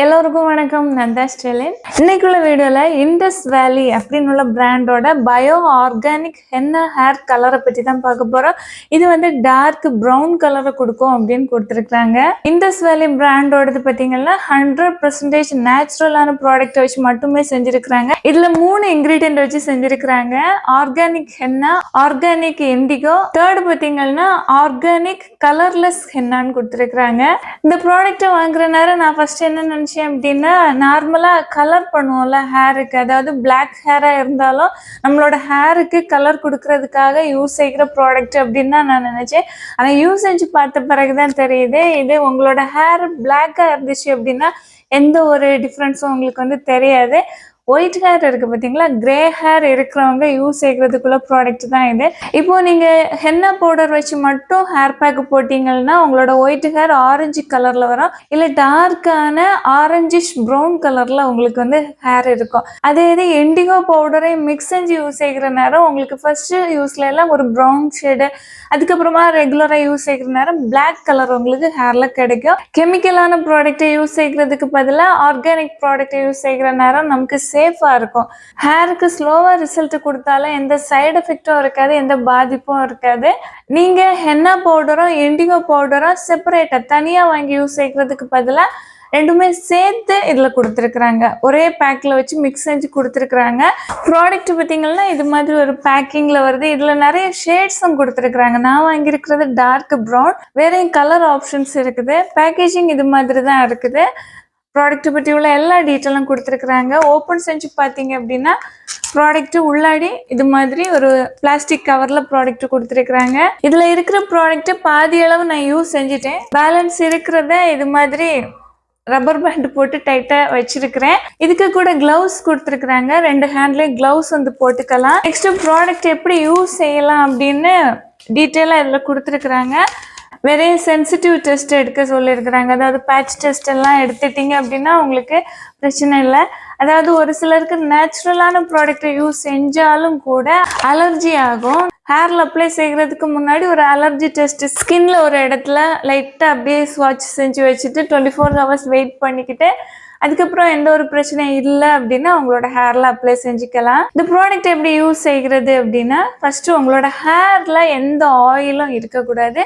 எல்லோருக்கும் வணக்கம். நான் தான் ஸ்டெலின். இன்னைக்குள்ள வீடியோல இண்டஸ் வேலி அப்படின்னு உள்ள பிராண்டோட பயோ ஆர்கானிக் ஹென்னா ஹேர் கலரை பற்றி தான் பார்க்க போறோம். இது வந்து டார்க் ப்ரௌன் கலரை கொடுக்கும் அப்படின்னு கொடுத்துருக்காங்க. இண்டஸ் வேலி பிராண்டோடது பார்த்தீங்கன்னா 100% நேச்சுரலான ப்ராடக்ட் வச்சு மட்டுமே செஞ்சிருக்கிறாங்க. இதுல 3 இன்கிரீடியன்ட் வச்சு செஞ்சிருக்கிறாங்க. Organic henna, organic indigo, third பார்த்தீங்கன்னா ஆர்கானிக் கலர்லெஸ் ஹென்னான்னு கொடுத்துருக்காங்க. இந்த ப்ராடக்ட்டை வாங்குற நேரம் நான் ஃபர்ஸ்ட் என்ன நினச்சேன் அப்படின்னா, நார்மலாக கலர் பண்ணுவோம்ல ஹேருக்கு, அதாவது பிளாக் ஹேராக இருந்தாலும் நம்மளோட ஹேருக்கு கலர் கொடுக்கறதுக்காக யூஸ் செய்கிற ப்ராடக்ட் அப்படின்னு தான் நான் நினச்சேன். ஆனால் யூஸ் செஞ்சு பார்த்த பிறகு தான் தெரியுது, இது உங்களோட ஹேர் பிளாக்காக இருந்துச்சு அப்படின்னா எந்த ஒரு டிஃப்ரென்ஸும் உங்களுக்கு வந்து தெரியாது. ஒயிட் ஹேர் இருக்குது பார்த்தீங்களா, கிரே ஹேர் இருக்கிறவங்க யூஸ் செய்கிறதுக்குள்ள ப்ராடக்ட் தான் இது. இப்போது நீங்கள் ஹென்னா பவுடர் வச்சு மட்டும் ஹேர் பேக் போட்டிங்கன்னா உங்களோட ஒயிட் ஹேர் ஆரஞ்சு கலரில் வரும், இல்லை டார்க்கான ஆரஞ்சிஷ் ப்ரௌன் கலரில் உங்களுக்கு வந்து ஹேர் இருக்கும். அதே இது இண்டிகோ பவுடரை மிக்ஸ் செஞ்சு யூஸ் செய்கிற நேரம் உங்களுக்கு ஃபர்ஸ்ட் யூஸ்ல எல்லாம் ஒரு ப்ரௌன் ஷேடு, அதுக்கப்புறமா ரெகுலராக யூஸ் செய்கிற நேரம் பிளாக் கலர் உங்களுக்கு ஹேர்ல கிடைக்கும். கெமிக்கலான ப்ராடக்ட்டை யூஸ் செய்கிறதுக்கு பதிலாக ஆர்கானிக் ப்ராடக்ட்டை யூஸ் செய்கிற நேரம் நமக்கு சேஃபாக இருக்கும். ஹேருக்கு ஸ்லோவாக ரிசல்ட் கொடுத்தாலும் எந்த சைடு எஃபெக்டும் இருக்காது, எந்த பாதிப்பும் இருக்காது. நீங்கள் ஹென்னா பவுடரும் இண்டிகோ பவுடரும் செப்பரேட்டாக தனியாக வாங்கி யூஸ் செய்கிறதுக்கு பதிலாக ரெண்டுமே சேர்த்து இதில் கொடுத்துருக்குறாங்க. ஒரே பேக்கில் வச்சு மிக்ஸ் செஞ்சு கொடுத்துருக்குறாங்க. ப்ராடக்ட் பார்த்தீங்கன்னா இது மாதிரி ஒரு பேக்கிங்கில் வருது. இதில் நிறைய ஷேட்ஸும் கொடுத்துருக்குறாங்க. நான் வாங்கியிருக்கிறது டார்க் ப்ரௌன், வேற கலர் ஆப்ஷன்ஸ் இருக்குது. பேக்கேஜிங் இது மாதிரி தான் இருக்குது. ப்ராடக்ட் பற்றி உள்ள எல்லா டீட்டெயிலும் கொடுத்துருக்குறாங்க. ஓப்பன் செஞ்சு பார்த்தீங்க அப்படின்னா ப்ராடக்ட் உள்ளாடி இது மாதிரி ஒரு பிளாஸ்டிக் கவரில் ப்ராடக்ட் கொடுத்துருக்குறாங்க. இதில் இருக்கிற ப்ராடக்ட் பாதி அளவு நான் யூஸ் செஞ்சுட்டேன். பேலன்ஸ் இருக்கிறத இது மாதிரி ரப்பர் பேண்ட் போட்டு டைட்டாக வச்சிருக்கிறேன். இதுக்கு கூட கிளவுஸ் கொடுத்துருக்குறாங்க. 2 ஹேண்ட்லேயும் கிளவுஸ் வந்து போட்டுக்கலாம். நெக்ஸ்ட் ப்ராடக்ட் எப்படி யூஸ் செய்யலாம் அப்படின்னு டீட்டெயிலாக இதில் கொடுத்துருக்குறாங்க. வெறும் சென்சிட்டிவ் டெஸ்ட் எடுக்க சொல்லியிருக்கிறாங்க. அதாவது பேட்ச் டெஸ்ட் எல்லாம் எடுத்துட்டீங்க அப்படின்னா உங்களுக்கு பிரச்சனை இல்லை. அதாவது ஒரு சிலருக்கு நேச்சுரலான ப்ராடக்டை யூஸ் செஞ்சாலும் கூட அலர்ஜி ஆகும். ஹேரில் அப்ளை செய்கிறதுக்கு முன்னாடி ஒரு அலர்ஜி டெஸ்ட் ஸ்கின்ல ஒரு இடத்துல லைட்டாக அப்படியே ஸ்வாட்ச் செஞ்சு வச்சுட்டு 24 ஹவர்ஸ் வெயிட் பண்ணிக்கிட்டு அதுக்கப்புறம் எந்த ஒரு பிரச்சனையும் இல்லை அப்படின்னா உங்களோட ஹேரில் அப்ளை செஞ்சுக்கலாம். இந்த ப்ராடக்ட் எப்படி யூஸ் செய்கிறது அப்படின்னா, ஃபஸ்ட்டு உங்களோட ஹேரில் எந்த ஆயிலும் இருக்கக்கூடாது.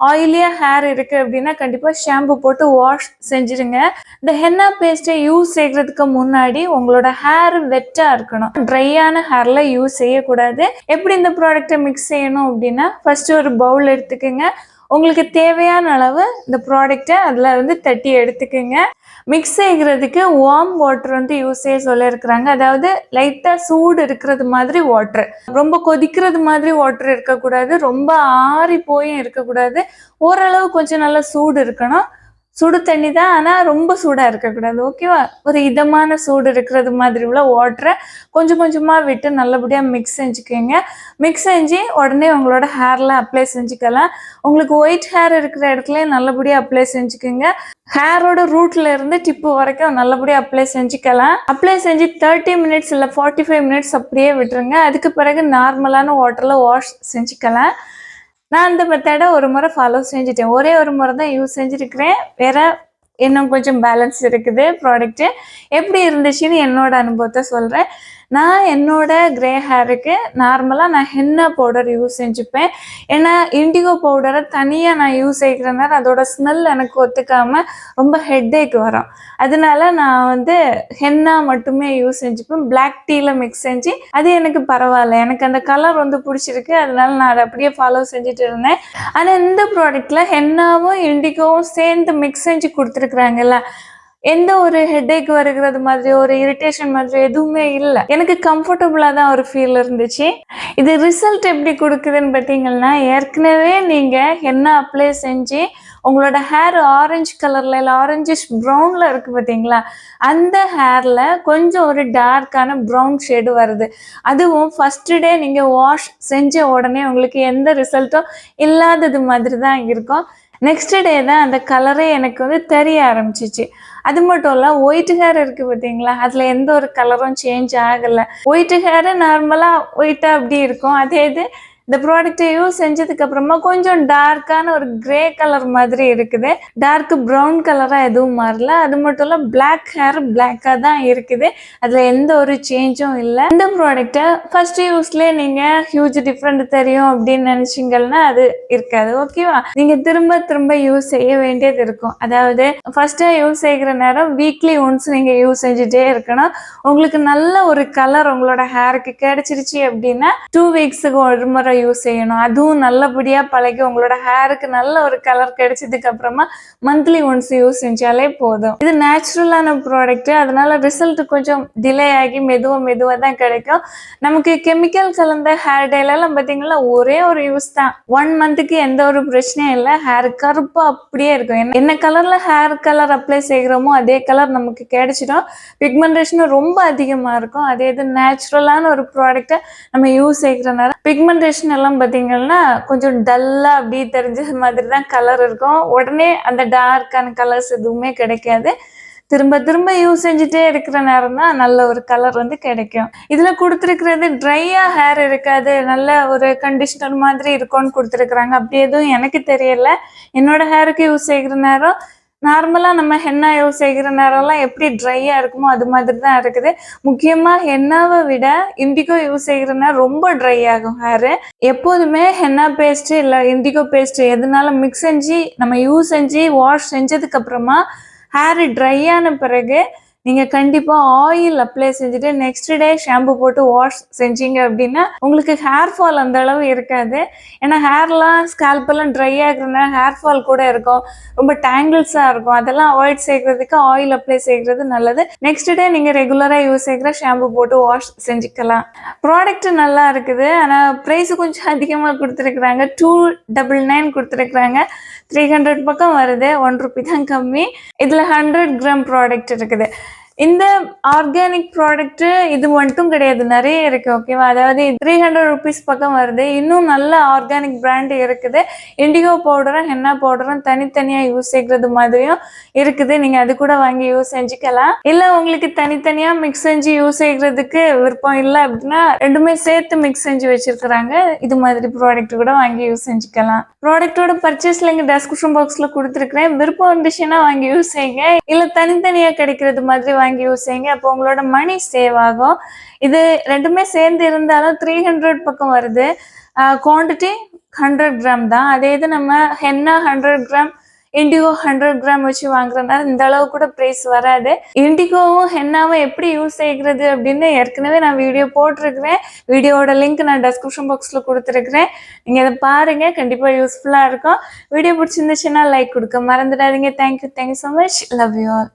ஆயிலியாக ஹேர் இருக்குது அப்படின்னா கண்டிப்பாக ஷாம்பு போட்டு வாஷ் செஞ்சுருங்க. இந்த ஹென்னா பேஸ்ட்டை யூஸ் செய்கிறதுக்கு முன்னாடி உங்களோட ஹேர் வெட்டாக இருக்கணும். ட்ரையான ஹேரில் யூஸ் செய்யக்கூடாது. எப்படி இந்த ப்ராடக்டை மிக்ஸ் செய்யணும் அப்படின்னா, ஃபஸ்ட்டு ஒரு பவுல் எடுத்துக்கோங்க. உங்களுக்கு தேவையான அளவு இந்த ப்ராடக்டை அதில் வந்து தட்டி எடுத்துக்கோங்க. மிக்ஸ் செய்கிறதுக்கு வார்ம் வாட்டர் வந்து யூஸ் செய்ய சொல்லியிருக்கிறாங்க. அதாவது லைட்டாக சூடு இருக்கிறது மாதிரி வாட்டர், ரொம்ப கொதிக்கிறது மாதிரி வாட்டர் இருக்கக்கூடாது, ரொம்ப ஆறி போயும் இருக்கக்கூடாது. ஓரளவு கொஞ்சம் நல்லா சூடு இருக்கணும். சுடு தண்ணி தான், ஆனால் ரொம்ப சூடாக இருக்கக்கூடாது. ஓகேவா? ஒரு இதமான சூடு இருக்கிறது மாதிரி உள்ள வாட்டரை கொஞ்சம் கொஞ்சமாக விட்டு நல்லபடியாக மிக்ஸ் செஞ்சுக்கோங்க. மிக்ஸ் செஞ்சு உடனே உங்களோட ஹேரில் அப்ளை செஞ்சுக்கலாம். உங்களுக்கு ஒயிட் ஹேர் இருக்கிற இடத்துல நல்லபடியாக அப்ளை செஞ்சுக்கோங்க. ஹேரோட ரூட்ல இருந்து டிப்பு வரைக்கும் நல்லபடியாக அப்ளை செஞ்சுக்கலாம். அப்ளை செஞ்சு 30 மினிட்ஸ் இல்லை 45 மினிட்ஸ் அப்படியே விட்டுருங்க. அதுக்கு பிறகு நார்மலான வாட்டரில் வாஷ் செஞ்சுக்கலாம். நான் அந்த மெத்தடை ஒரு முறை ஃபாலோ செஞ்சுட்டேன். ஒரே ஒரு முறை தான் யூஸ் செஞ்சுருக்கிறேன். வேறு இன்னும் கொஞ்சம் பேலன்ஸ் இருக்குது ப்ராடக்ட்டு. எப்படி இருந்துச்சுன்னு என்னோட அனுபவத்தை சொல்கிறேன். நான் என்னோட கிரே ஹேருக்கு நார்மலாக நான் ஹென்னா பவுடர் யூஸ் செஞ்சுப்பேன். ஏன்னா இண்டிகோ பவுடரை தனியாக நான் யூஸ் செய்கிறனால அதோட ஸ்மெல் எனக்கு ஒத்துக்காமல் ரொம்ப ஹெட்டேக் வரும். அதனால நான் வந்து ஹென்னா மட்டுமே யூஸ் செஞ்சுப்பேன். பிளாக் டீயில் மிக்ஸ் செஞ்சு அது எனக்கு பரவாயில்ல, எனக்கு அந்த கலர் வந்து பிடிச்சிருக்கு. அதனால நான் அதை அப்படியே ஃபாலோ செஞ்சுட்டு இருந்தேன். ஆனால் இந்த ப்ராடக்டில் ஹென்னாவும் இண்டிகோவும் சேர்ந்து மிக்ஸ் செஞ்சு கொடுத்துருக்குறாங்கல்ல, எந்த ஒரு ஹெட்டேக் வருகிறது மாதிரி ஒரு இரிட்டேஷன் மாதிரி எதுவுமே இல்லை. எனக்கு கம்ஃபர்டபுளாக தான் ஒரு ஃபீல் இருந்துச்சு. இது ரிசல்ட் எப்படி கொடுக்குதுன்னு பார்த்தீங்கன்னா, ஏற்கனவே நீங்கள் ஹென்னா அப்ளை செஞ்சு உங்களோட ஹேர் ஆரஞ்சு கலரில் இல்லை ஆரஞ்சிஷ் ப்ரௌனில் இருக்குது பார்த்தீங்களா, அந்த ஹேரில் கொஞ்சம் ஒரு டார்க்கான ப்ரௌன் ஷேடு வருது. அதுவும் ஃபஸ்ட்டு டே நீங்கள் வாஷ் செஞ்ச உடனே உங்களுக்கு எந்த ரிசல்ட்டும் இல்லாதது மாதிரி தான் இருக்கும். நெக்ஸ்ட் டே தான் அந்த கலரே எனக்கு வந்து தெரிய ஆரம்பிச்சிச்சு. அது மட்டும் இல்லை, ஒயிட் ஹேர் இருக்குது பார்த்தீங்களா, அதில் எந்த ஒரு கலரும் சேஞ்ச் ஆகலை. ஒயிட் ஹேரு நார்மலாக ஒயிட்டாக அப்படி இருக்கும். அதே இது இந்த ப்ராடக்ட்டை யூஸ் செஞ்சதுக்கு அப்புறமா கொஞ்சம் டார்க்கான ஒரு கிரே கலர் மாதிரி இருக்குது. டார்க் ப்ரௌன் கலரா எதுவும் மாறல. அது மட்டும் இல்ல பிளாக் ஹேர் பிளாக்கா தான் இருக்குது. அதுல எந்த ஒரு சேஞ்சும் இல்லை. இந்த ப்ராடக்ட்டை ஃபர்ஸ்ட் யூஸ்லயே நீங்க ஹியூஜ் டிஃப்ரெண்ட் தெரியும் அப்படின்னு நினைச்சீங்கன்னா அது இருக்காது. ஓகேவா? நீங்க திரும்ப திரும்ப யூஸ் செய்ய வேண்டியது இருக்கும். அதாவது ஃபர்ஸ்ட் யூஸ் செய்கிற நேரம் வீக்லி ஒன்ஸ் நீங்க யூஸ் செஞ்சுட்டே இருக்கணும். உங்களுக்கு நல்ல ஒரு கலர் உங்களோட ஹேருக்கு கிடைச்சிருச்சு அப்படின்னா 2 வீக்ஸுக்கு ஒரு முறை யூஸ் செய்யணும். அதுவும் நல்லபடியா பழகி உங்களோட ஹேருக்கு நல்ல ஒரு கலர் கிடைச்சதுக்கு அப்புறமா மந்த்லி ஒன்ஸ் யூஸ் செஞ்சாலே போதும். இது நேச்சுரலான ப்ராடக்ட், அதனால ரிசல்ட் கொஞ்சம் டிலே ஆகி மெதுவா தான் கிடைக்கும். நமக்கு கெமிக்கல் கலந்த ஹேர் டேல எல்லாம் பாத்தீங்கன்னா ஒரே ஒரு யூஸ் தான். 1 மந்த்துக்கு எந்த ஒரு பிரச்சனையும் இல்லை. ஹேர் கருப்பா அப்படியே இருக்கும். என்ன கலர்ல ஹேர் கலர் அப்ளை செய்கிறோமோ அதே கலர் நமக்கு கிடைச்சிடும். பிக்மெண்டேஷனும் ரொம்ப அதிகமா இருக்கும். அதே இது நேச்சுரலான ஒரு ப்ராடக்ட்டை நம்ம யூஸ் செய்கிறனால பிக்மெண்டேஷன் எல்லாம் பார்த்தீங்கன்னா கொஞ்சம் டல்லா அப்படியே தெரிஞ்ச மாதிரி தான் கலர் இருக்கும். உடனே அந்த டார்க்கான கலர்ஸ் எதுவுமே கிடைக்காது. திரும்ப திரும்ப யூஸ் செஞ்சுட்டே இருக்கிற நேரம் தான் நல்ல ஒரு கலர் வந்து கிடைக்கும். இதுல கொடுத்துருக்கிறது ட்ரையா ஹேர் இருக்காது, நல்ல ஒரு கண்டிஷனர் மாதிரி இருக்கும்னு கொடுத்துருக்குறாங்க. அப்படி எதுவும் எனக்கு தெரியல. என்னோட ஹேருக்கு யூஸ் செய்கிற நேரம் நார்மலாக நம்ம ஹென்னா யூஸ் செய்கிற நேரம்லாம் எப்படி ட்ரையாக இருக்குமோ அது மாதிரி தான் இருக்குது. முக்கியமாக ஹென்னாவை விட இண்டிகோ யூஸ் செய்கிற நேரம் ரொம்ப ட்ரை ஆகும் ஹேரு. எப்போதுமே ஹென்னா பேஸ்ட்டு இல்லை இண்டிகோ பேஸ்ட்டு எதுனால மிக்ஸ் செஞ்சு நம்ம யூஸ் செஞ்சு வாஷ் செஞ்சதுக்கப்புறமா ஹேர் ட்ரை ஆன பிறகு நீங்கள் கண்டிப்பாக ஆயில் அப்ளை செஞ்சுட்டு நெக்ஸ்ட் டே ஷாம்பு போட்டு வாஷ் செஞ்சீங்க அப்படின்னா உங்களுக்கு ஹேர் ஃபால் அந்த அளவு இருக்காது. ஏன்னா ஹேர்லாம் ஸ்கேல்பெல்லாம் ட்ரை ஆகுறதுனால ஹேர் ஃபால் கூட இருக்கும், ரொம்ப டேங்கிள்ஸாக இருக்கும். அதெல்லாம் அவாய்ட் செய்கிறதுக்கு ஆயில் அப்ளை செய்கிறது நல்லது. நெக்ஸ்ட் டே நீங்கள் ரெகுலராக யூஸ் செய்கிற ஷாம்பு போட்டு வாஷ் செஞ்சுக்கலாம். ப்ராடக்ட் நல்லா இருக்குது, ஆனால் ப்ரைஸு கொஞ்சம் அதிகமாக கொடுத்துருக்குறாங்க. 299 கொடுத்துருக்குறாங்க. 300 பக்கம் வருது. 1 ரூபி தான் கம்மி. இதில் 100 கிராம் ப்ராடக்ட் இருக்குது. இந்த ஆர்கானிக் ப்ராடக்ட் இது மட்டும் கிடையாது, நிறைய இருக்கு. ஓகேவா? அதாவது 300 ருபீஸ் பக்கம் வருது. இன்னும் நல்ல ஆர்கானிக் பிராண்ட் இருக்குது. இண்டிகோ பவுடரும் ஹென்னா பவுடரும் தனித்தனியா யூஸ் செய்கிறது மாதிரியும் இருக்குது. நீங்க அது கூட வாங்கி யூஸ் செஞ்சுக்கலாம். இல்ல உங்களுக்கு தனித்தனியா மிக்ஸ் செஞ்சு யூஸ் செய்யறதுக்கு விருப்பம் இல்லை அப்படின்னா ரெண்டுமே சேர்த்து மிக்ஸ் செஞ்சு வச்சிருக்கிறாங்க. இது மாதிரி ப்ராடக்ட் கூட வாங்கி யூஸ் செஞ்சுக்கலாம். ப்ராடக்டோட பர்ச்சேஸ் லிங்க் டிஸ்கிரிப்ஷன் பாக்ஸ்ல கொடுத்துருக்கிறேன். விருப்பம் இருந்துச்சுன்னா வாங்கி யூஸ் செய்யுங்க. இல்ல தனித்தனியா கிடைக்கிறது மாதிரி வாங்கி யூஸ் செய்யுங்க. அப்போ உங்களோட மணி சேவ் ஆகும். இது ரெண்டுமே சேர்ந்து இருந்தாலும் 300 பக்கம் வருது. குவான்டிட்டி 100 கிராம் தான். அதே இது நம்ம ஹென்னா 100 கிராம் இண்டிகோ 100 கிராம் வச்சு வாங்குறதுனால இந்த அளவு கூட பிரைஸ் வராது. இண்டிகோவும் ஹென்னாவும் எப்படி யூஸ் செய்கிறது அப்படின்னு ஏற்கனவே நான் வீடியோ போட்டிருக்கிறேன். வீடியோவோட லிங்க் நான் டிஸ்கிரிப்ஷன் பாக்ஸில் கொடுத்துருக்குறேன். நீங்கள் இதை பாருங்கள், கண்டிப்பாக யூஸ்ஃபுல்லாக இருக்கும். வீடியோ பிடிச்சிருந்துச்சுன்னா லைக் கொடுக்க மறந்துடாதீங்க. Thank you so much. Love you all.